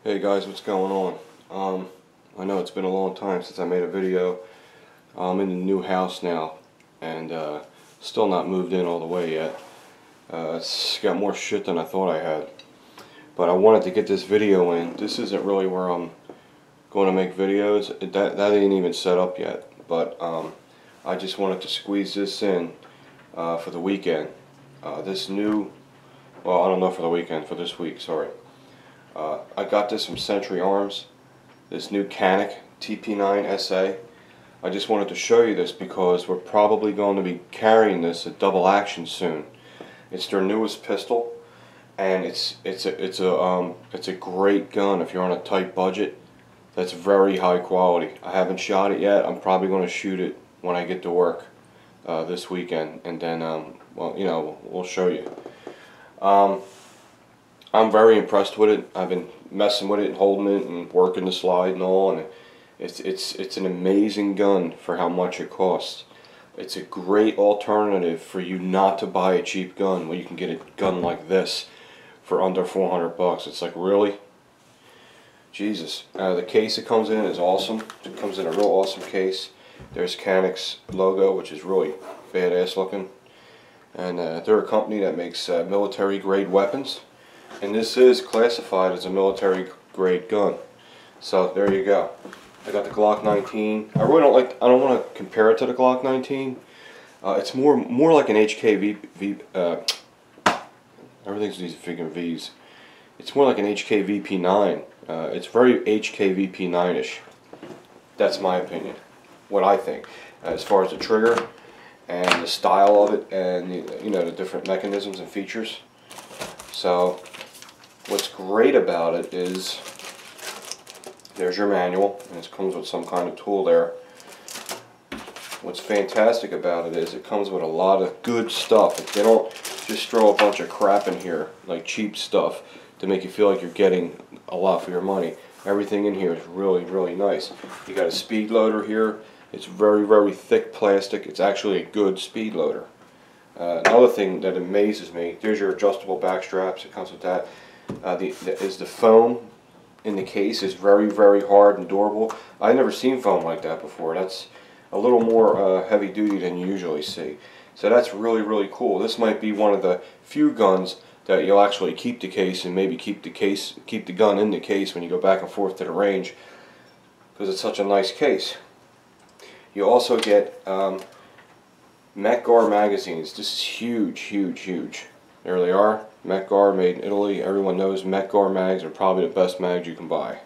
Hey guys, what's going on? I know it's been a long time since I made a video. I'm in the new house now and still not moved in all the way yet. It's got more shit than I thought I had. But I wanted to get this video in. This isn't really where I'm going to make videos. That ain't even set up yet. But I just wanted to squeeze this in for the weekend. Well, I don't know for the weekend, for this week, sorry. I got this from Century Arms, this new Canik TP9SA. I just wanted to show you this because we're probably going to be carrying this at double action soon. It's their newest pistol, and it's a great gun if you're on a tight budget. That's very high quality. I haven't shot it yet. I'm probably going to shoot it when I get to work this weekend, and then well, you know, we'll show you. I'm very impressed with it. I've been messing with it and holding it and working the slide and all, and it's an amazing gun for how much it costs. It's a great alternative for you not to buy a cheap gun when you can get a gun like this for under 400 bucks. It's like, really? Jesus. The case it comes in is awesome. It comes in a real awesome case. There's Canik's logo, which is really badass looking. And they're a company that makes military grade weapons. And this is classified as a military grade gun. So there you go. I got the Glock 19. I don't want to compare it to the Glock 19. It's more like an HKV. Everything's these freaking V's. It's more like an HKVP9. It's very HKVP9ish. That's my opinion. What I think, as far as the trigger and the style of it, and the different mechanisms and features. So what's great about it is there's your manual, and it comes with some kind of tool there. What's fantastic about it is it comes with a lot of good stuff. They don't just throw a bunch of crap in here, like cheap stuff, to make you feel like you're getting a lot for your money. Everything in here is really, really nice. You got a speed loader here. It's very, very thick plastic. It's actually a good speed loader. Another thing that amazes me, there's your adjustable back straps. It comes with that. The foam in the case is very, very hard and durable. I've never seen foam like that before. That's a little more heavy duty than you usually see. So that's really, really cool. This might be one of the few guns that you'll actually keep the case, and maybe keep the gun in the case when you go back and forth to the range, because it's such a nice case. You also get Decocker magazines. This is huge, huge, huge. There they are. Decocker, made in Italy. Everyone knows Decocker mags are probably the best mags you can buy.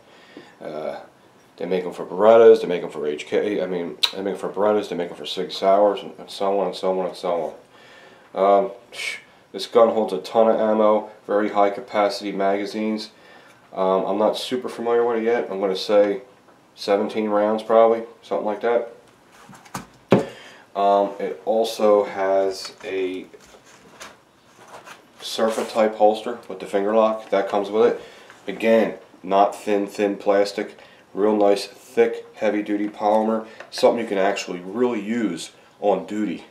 They make them for Berettas, they make them for HK. I mean, they make them for Berettas, they make them for Sig Sauers, and so on and so on and so on. This gun holds a ton of ammo, very high capacity magazines. I'm not super familiar with it yet. I'm going to say 17 rounds probably, something like that. It also has a Surfer type holster with the finger lock that comes with it. Again, not thin plastic, real nice thick heavy duty polymer, something you can actually really use on duty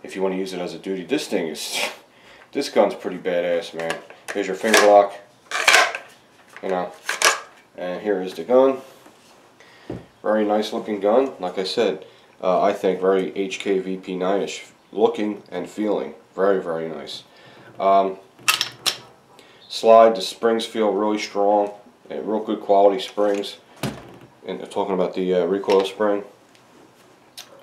if you want to use it as a duty. This gun's pretty badass, man. Here's your finger lock, and here is the gun. Very nice looking gun. Like I said, I think very HKVP9ish looking and feeling. Very, very nice. Slide, the springs feel really strong, and real good quality springs. And talking about the recoil spring,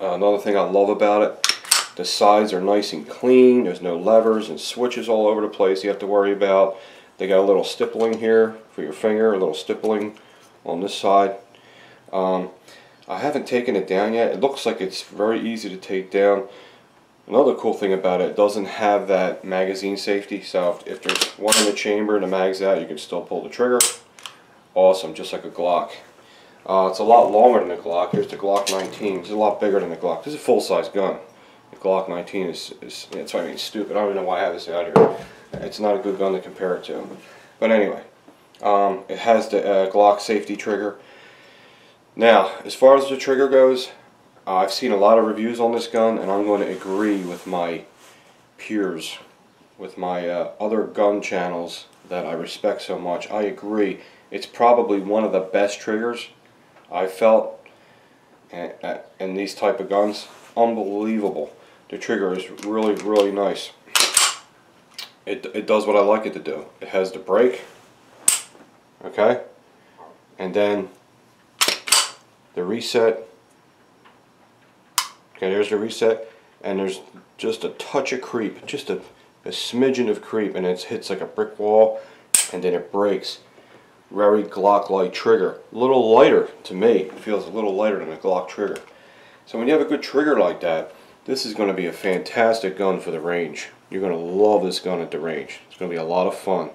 another thing I love about it, the sides are nice and clean. There's no levers and switches all over the place you have to worry about. They got a little stippling here for your finger, a little stippling on this side. I haven't taken it down yet. It looks like it's very easy to take down. Another cool thing about it doesn't have that magazine safety, so if there's one in the chamber and the mag's out, you can still pull the trigger. Awesome, just like a Glock. It's a lot longer than the Glock. Here's the Glock 19. It's a lot bigger than the Glock. This is a full-size gun. The Glock 19 is that's why I mean stupid. I don't even know why I have this out here. It's not a good gun to compare it to. But anyway, it has the Glock safety trigger. Now, as far as the trigger goes, I've seen a lot of reviews on this gun, and I'm going to agree with my peers, with my other gun channels that I respect so much. I agree It's probably one of the best triggers I felt in these type of guns. Unbelievable. The trigger is really, really nice. It does what I like it to do. It has the brake, okay, and then the reset. Okay, there's the reset, and there's just a touch of creep, just a smidgen of creep, and it hits like a brick wall, and then it breaks. Very Glock-like trigger. A little lighter to me. It feels a little lighter than a Glock trigger. So when you have a good trigger like that, this is going to be a fantastic gun for the range. You're going to love this gun at the range. It's going to be a lot of fun.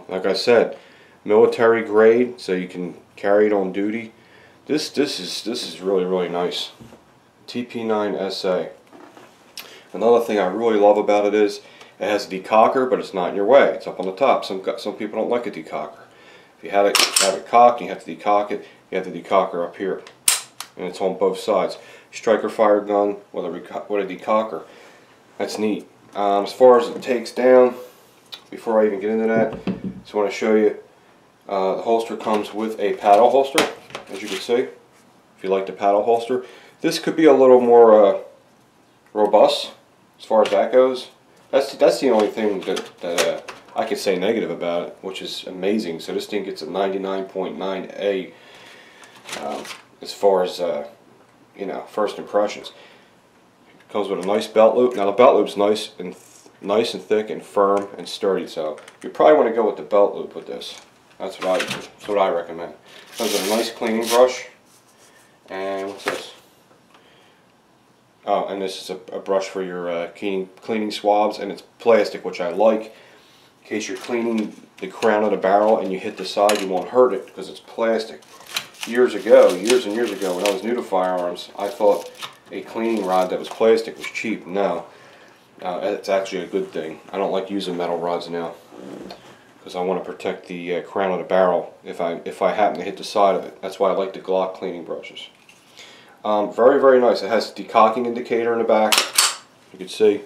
Like I said, military grade, so you can carry it on duty. This is really, really nice. TP9SA. Another thing I really love about it is it has a decocker, but it's not in your way. It's up on the top. Some people don't like a decocker. If you have it cocked and you have to decock it, you have the decocker up here, and it's on both sides. Striker fire gun with a decocker. That's neat. As far as it takes down, before I even get into that, just want to show you the holster comes with a paddle holster, as you can see. If you like the paddle holster, this could be a little more robust as far as that goes. That's the only thing that I could say negative about it, which is amazing. So this thing gets a 99.9A as far as you know, first impressions. It comes with a nice belt loop. Now the belt loop's nice and thick and firm and sturdy. So you probably want to go with the belt loop with this. That's what I recommend. It comes with a nice cleaning brush. And what's this? Oh, and this is a brush for your cleaning swabs, and it's plastic, which I like. In case you're cleaning the crown of the barrel and you hit the side, you won't hurt it because it's plastic. Years and years ago, when I was new to firearms, I thought a cleaning rod that was plastic was cheap. No, it's actually a good thing. I don't like using metal rods now because I want to protect the crown of the barrel if I happen to hit the side of it. That's why I like the Glock cleaning brushes. Very, very nice. It has a decocking indicator in the back, you can see.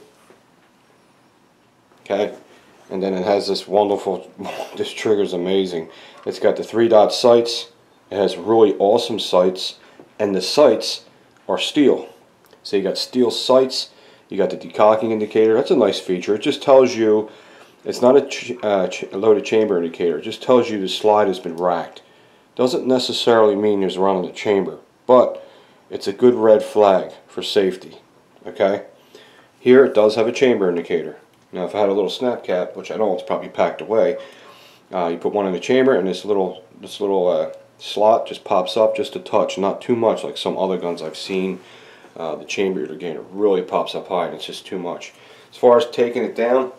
Okay, and then it has this wonderful, this trigger's amazing. It's got the 3-dot sights. It has really awesome sights, and the sights are steel. So you got steel sights, you got the decocking indicator. That's a nice feature. It just tells you, it's not a loaded chamber indicator. It just tells you the slide has been racked. Doesn't necessarily mean there's a run in the chamber, but it's a good red flag for safety. Okay? Here it does have a chamber indicator. Now if I had a little snap cap, which I don't, it's probably packed away, you put one in the chamber and this little slot just pops up just a touch, not too much like some other guns I've seen. The chamber indicator really pops up high and it's just too much. As far as taking it down,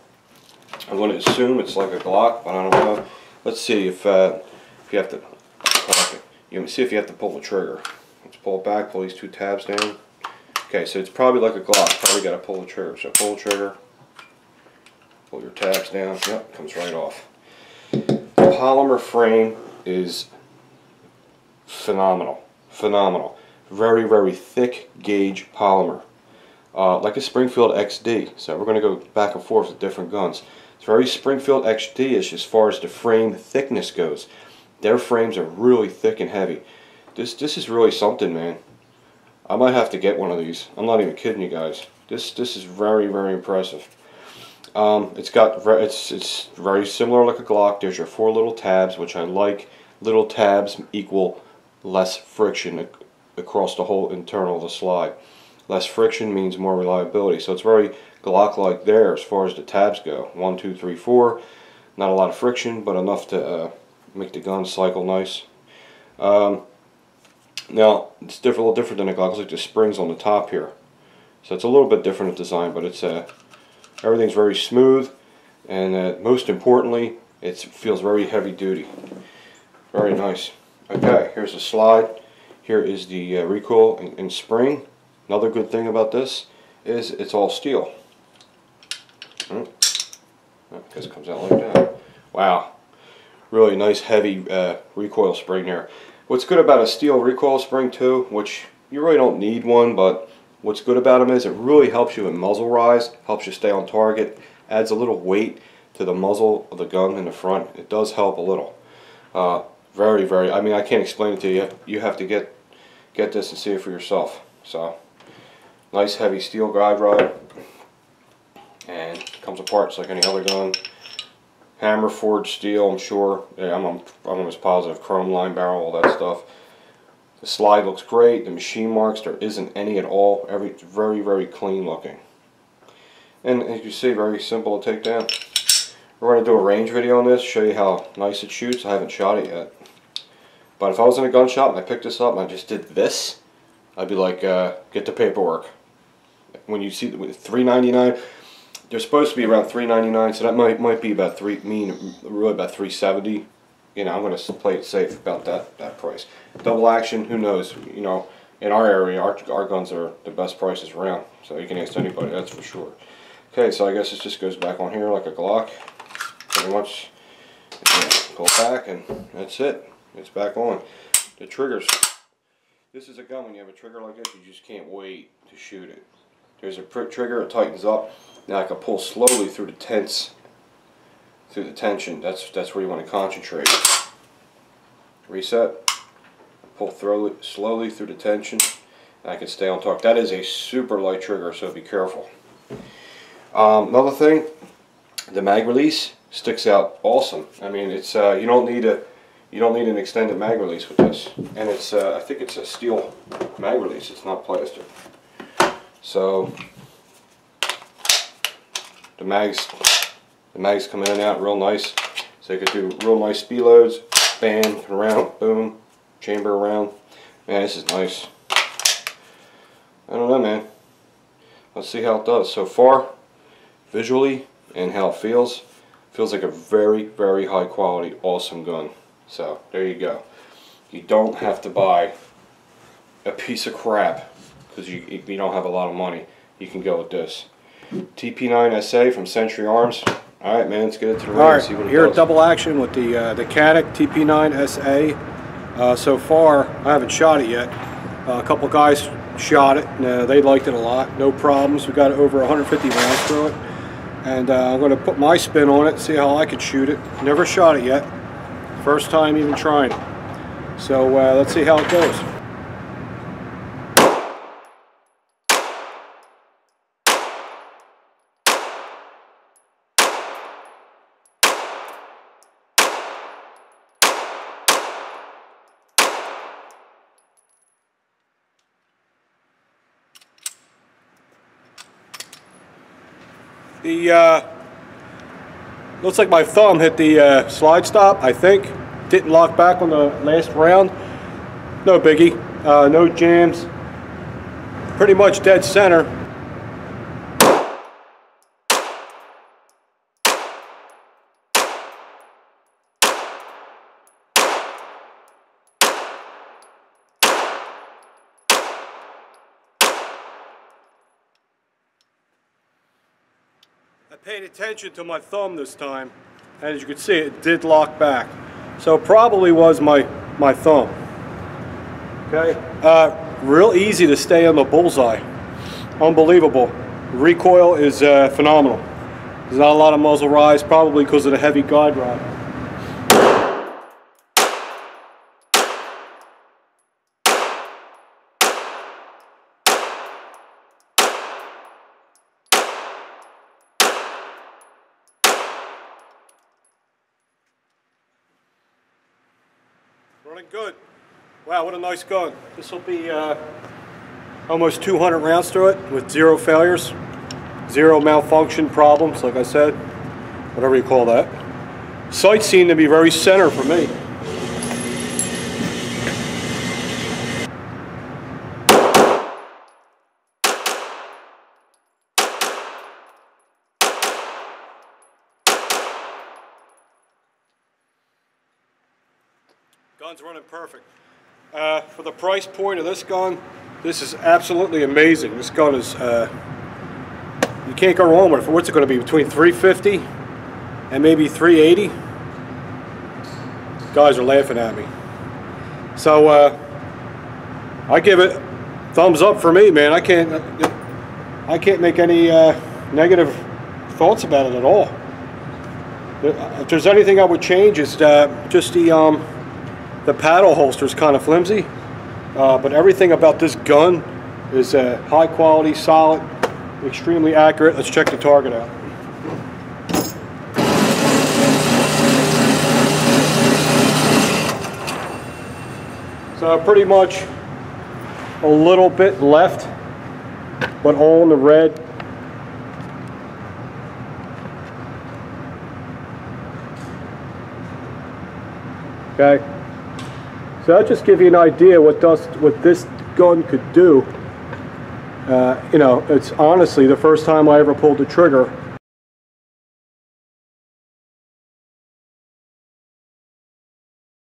I'm going to assume it's like a Glock, but I don't know. Let's see if you have to see if you have to pull the trigger. Let's pull it back, pull these two tabs down. Okay, so it's probably like a Glock. Probably got to pull the trigger. So pull the trigger, pull your tabs down. Yep, comes right off. The polymer frame is phenomenal. Phenomenal. Very, very thick gauge polymer. Like a Springfield XD. So we're going to go back and forth with different guns. It's very Springfield XD-ish as far as the frame thickness goes. Their frames are really thick and heavy. This is really something, man. I might have to get one of these. I'm not even kidding you guys. This is very, very impressive. It's very similar like a Glock. There's your 4 little tabs, which I like. Little tabs equal less friction across the whole internal of the slide. Less friction means more reliability. So it's very Glock-like there as far as the tabs go. 1, 2, 3, 4. Not a lot of friction, but enough to make the gun cycle nice. Now it's a little different than a Glock. It's like the springs on the top here, so it's a little bit different of design. But it's everything's very smooth, and most importantly, it feels very heavy duty. Very nice. Okay, here's the slide. Here is the recoil and spring. Another good thing about this is it's all steel. I guess it comes out like that. Wow. Really nice heavy recoil spring there. What's good about a steel recoil spring too, which you really don't need one, but what's good about them is it really helps you in muzzle rise, helps you stay on target, adds a little weight to the muzzle of the gun in the front. It does help a little. Very, very, I mean, I can't explain it to you. You have to get this and see it for yourself. So, nice heavy steel guide rod, and it comes apart just like any other gun. Hammer forged steel, I'm sure. Yeah, I'm almost positive. Chrome line barrel, all that stuff. The slide looks great. The machine marks, there isn't any at all. Very, very clean looking. And as you see, very simple to take down. We're going to do a range video on this, show you how nice it shoots. I haven't shot it yet. But if I was in a gun shop and I picked this up and I just did this, I'd be like, get the paperwork. When you see $3.99, they're supposed to be around $3.99, so that might be about really about $3.70. You know, I'm going to play it safe about that price. Double action, who knows? You know, in our area, our guns are the best prices around, so you can ask anybody, that's for sure. Okay, so I guess it just goes back on here like a Glock. Pretty much, pull back, and that's it. It's back on. The triggers. This is a gun, when you have a trigger like this, you just can't wait to shoot it. There's a trigger, it tightens up. Now I can pull slowly through the tension. That's where you want to concentrate. Reset. Pull slowly through the tension. And I can stay on torque. That is a super light trigger, so be careful. Another thing, the mag release sticks out awesome. I mean, it's you don't need an extended mag release with this, and it's I think it's a steel mag release. It's not plastic. So the mags come in and out real nice, so you can do real nice speed loads. Bam, around, boom, chamber around. Man, this is nice. I don't know, man. Let's see how it does so far, visually, and how it feels. Feels like a very, very high quality, awesome gun. So there you go. You don't have to buy a piece of crap because you don't have a lot of money. You can go with this. TP9SA from Century Arms. All right, man, let's get it to the range and see what it does. Here at Double Action with the Canik TP9SA. So far, I haven't shot it yet. A couple guys shot it. They liked it a lot. No problems. We got over 150 rounds through it. And I'm going to put my spin on it, see how I could shoot it. Never shot it yet. First time even trying it. So let's see how it goes. Looks like my thumb hit the slide stop, I think. Didn't lock back on the last round. No biggie. No jams. Pretty much dead center. I paid attention to my thumb this time, and as you can see, it did lock back. So it probably was my thumb. Okay, real easy to stay on the bullseye. Unbelievable. Recoil is phenomenal. There's not a lot of muzzle rise, probably because of the heavy guide rod. Running good. Wow, what a nice gun. This will be almost 200 rounds through it with zero failures, zero malfunction problems, like I said, whatever you call that. Sights seem to be very center for me. Gun's running perfect. For the price point of this gun, this is absolutely amazing. This gun is, you can't go wrong with it. What's it going to be, between $350 and maybe $380? Guys are laughing at me. So I give it thumbs up for me, man. I can't make any negative thoughts about it at all. If there's anything I would change, is just the paddle holster is kind of flimsy, but everything about this gun is high quality, solid, extremely accurate. Let's check the target out. So pretty much a little bit left, but all in the red. Okay, so that just gives you an idea what this gun could do. You know, it's honestly the first time I ever pulled the trigger